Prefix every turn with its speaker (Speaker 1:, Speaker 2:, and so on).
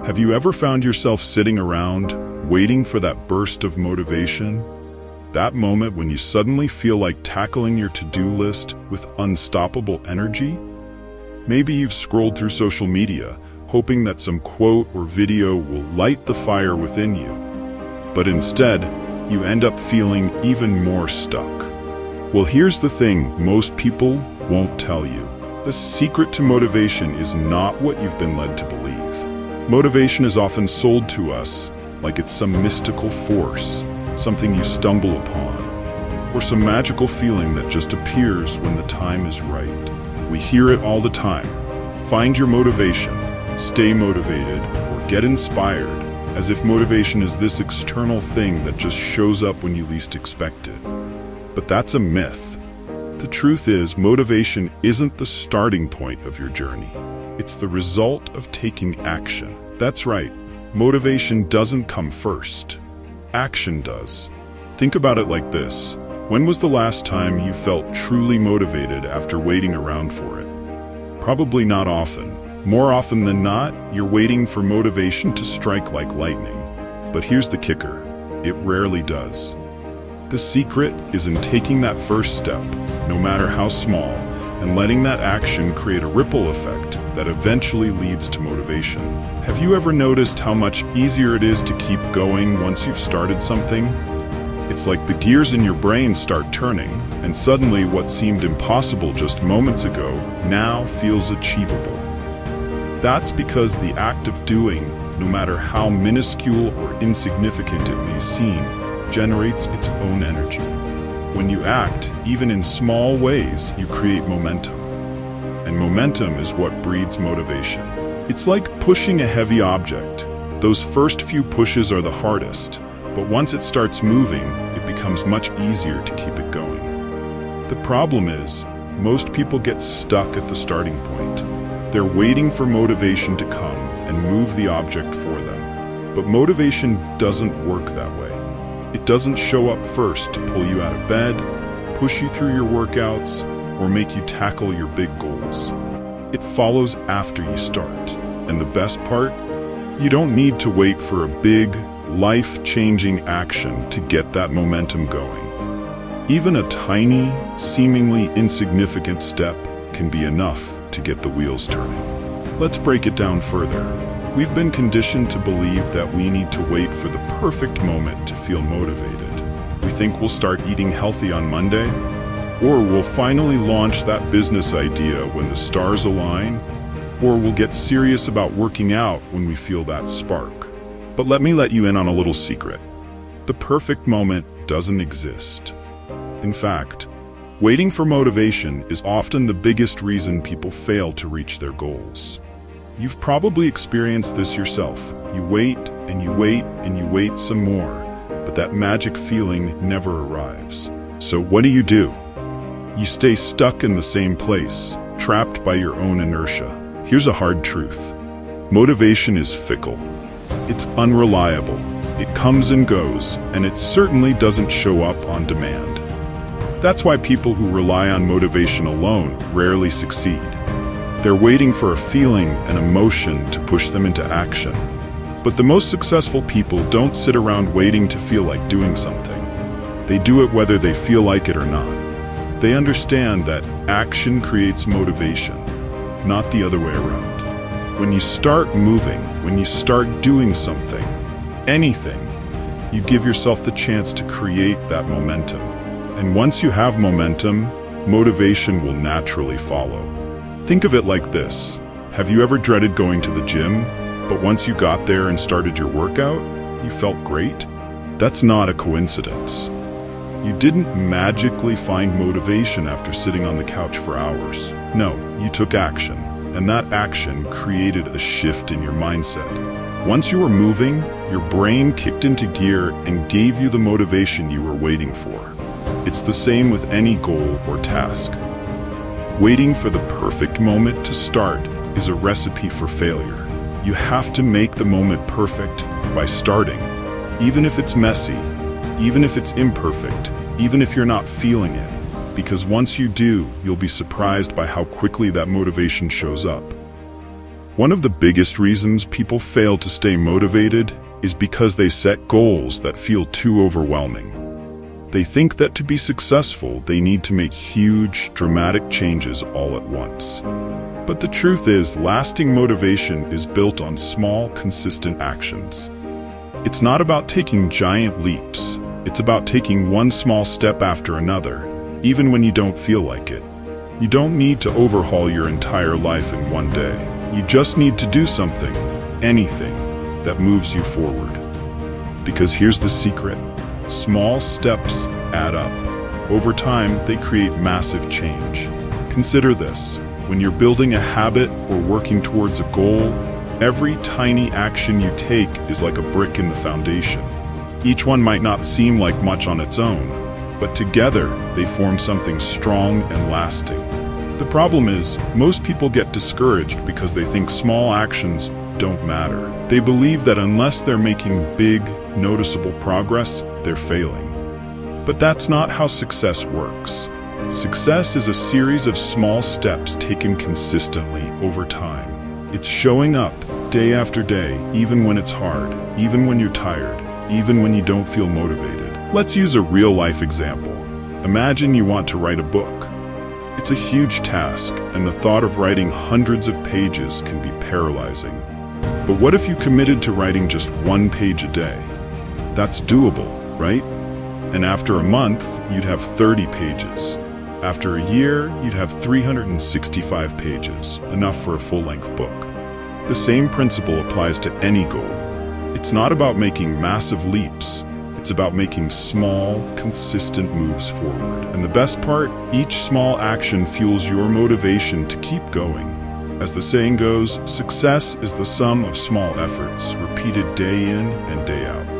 Speaker 1: Have you ever found yourself sitting around, waiting for that burst of motivation? That moment when you suddenly feel like tackling your to-do list with unstoppable energy? Maybe you've scrolled through social media, hoping that some quote or video will light the fire within you. But instead, you end up feeling even more stuck. Well, here's the thing most people won't tell you. The secret to motivation is not what you've been led to believe. Motivation is often sold to us like it's some mystical force, something you stumble upon, or some magical feeling that just appears when the time is right. We hear it all the time. Find your motivation, stay motivated, or get inspired, as if motivation is this external thing that just shows up when you least expect it. But that's a myth. The truth is, motivation isn't the starting point of your journey. It's the result of taking action. That's right, motivation doesn't come first. Action does. Think about it like this. When was the last time you felt truly motivated after waiting around for it? Probably not often. More often than not, you're waiting for motivation to strike like lightning. But here's the kicker. It rarely does. The secret is in taking that first step, no matter how small, and letting that action create a ripple effect that eventually leads to motivation. Have you ever noticed how much easier it is to keep going once you've started something? It's like the gears in your brain start turning, and suddenly what seemed impossible just moments ago now feels achievable. That's because the act of doing, no matter how minuscule or insignificant it may seem, generates its own energy. When you act, even in small ways, you create momentum. And momentum is what breeds motivation. It's like pushing a heavy object. Those first few pushes are the hardest, but once it starts moving, it becomes much easier to keep it going. The problem is, most people get stuck at the starting point. They're waiting for motivation to come and move the object for them. But motivation doesn't work that way. It doesn't show up first to pull you out of bed, push you through your workouts, or make you tackle your big goals. It follows after you start. And the best part? You don't need to wait for a big, life-changing action to get that momentum going. Even a tiny, seemingly insignificant step can be enough to get the wheels turning. Let's break it down further. We've been conditioned to believe that we need to wait for the perfect moment to feel motivated. We think we'll start eating healthy on Monday, or we'll finally launch that business idea when the stars align, or we'll get serious about working out when we feel that spark. But let me let you in on a little secret. The perfect moment doesn't exist. In fact, waiting for motivation is often the biggest reason people fail to reach their goals. You've probably experienced this yourself. You wait, and you wait, and you wait some more, but that magic feeling never arrives. So what do? You stay stuck in the same place, trapped by your own inertia. Here's a hard truth. Motivation is fickle. It's unreliable. It comes and goes, and it certainly doesn't show up on demand. That's why people who rely on motivation alone rarely succeed. They're waiting for a feeling, an emotion to push them into action. But the most successful people don't sit around waiting to feel like doing something. They do it whether they feel like it or not. They understand that action creates motivation, not the other way around. When you start moving, when you start doing something, anything, you give yourself the chance to create that momentum. And once you have momentum, motivation will naturally follow. Think of it like this. Have you ever dreaded going to the gym, but once you got there and started your workout, you felt great? That's not a coincidence. You didn't magically find motivation after sitting on the couch for hours. No, you took action, and that action created a shift in your mindset. Once you were moving, your brain kicked into gear and gave you the motivation you were waiting for. It's the same with any goal or task. Waiting for the perfect moment to start is a recipe for failure. You have to make the moment perfect by starting, even if it's messy, even if it's imperfect, even if you're not feeling it. Because once you do, you'll be surprised by how quickly that motivation shows up. One of the biggest reasons people fail to stay motivated is because they set goals that feel too overwhelming. They think that to be successful, they need to make huge, dramatic changes all at once. But the truth is, lasting motivation is built on small, consistent actions. It's not about taking giant leaps. It's about taking one small step after another, even when you don't feel like it. You don't need to overhaul your entire life in one day. You just need to do something, anything, that moves you forward. Because here's the secret. Small steps add up. Over time, they create massive change. Consider this. When you're building a habit or working towards a goal, every tiny action you take is like a brick in the foundation. Each one might not seem like much on its own, but together they form something strong and lasting. The problem is, most people get discouraged because they think small actions don't matter. They believe that unless they're making big, noticeable progress, they're failing. But that's not how success works. Success is a series of small steps taken consistently over time. It's showing up day after day, even when it's hard, even when you're tired, even when you don't feel motivated. Let's use a real-life example. Imagine you want to write a book. It's a huge task, and the thought of writing hundreds of pages can be paralyzing. But what if you committed to writing just one page a day? That's doable, right? And after a month, you'd have 30 pages. After a year, you'd have 365 pages, enough for a full-length book. The same principle applies to any goal. It's not about making massive leaps. It's about making small, consistent moves forward. And the best part, each small action fuels your motivation to keep going. As the saying goes, success is the sum of small efforts, repeated day in and day out.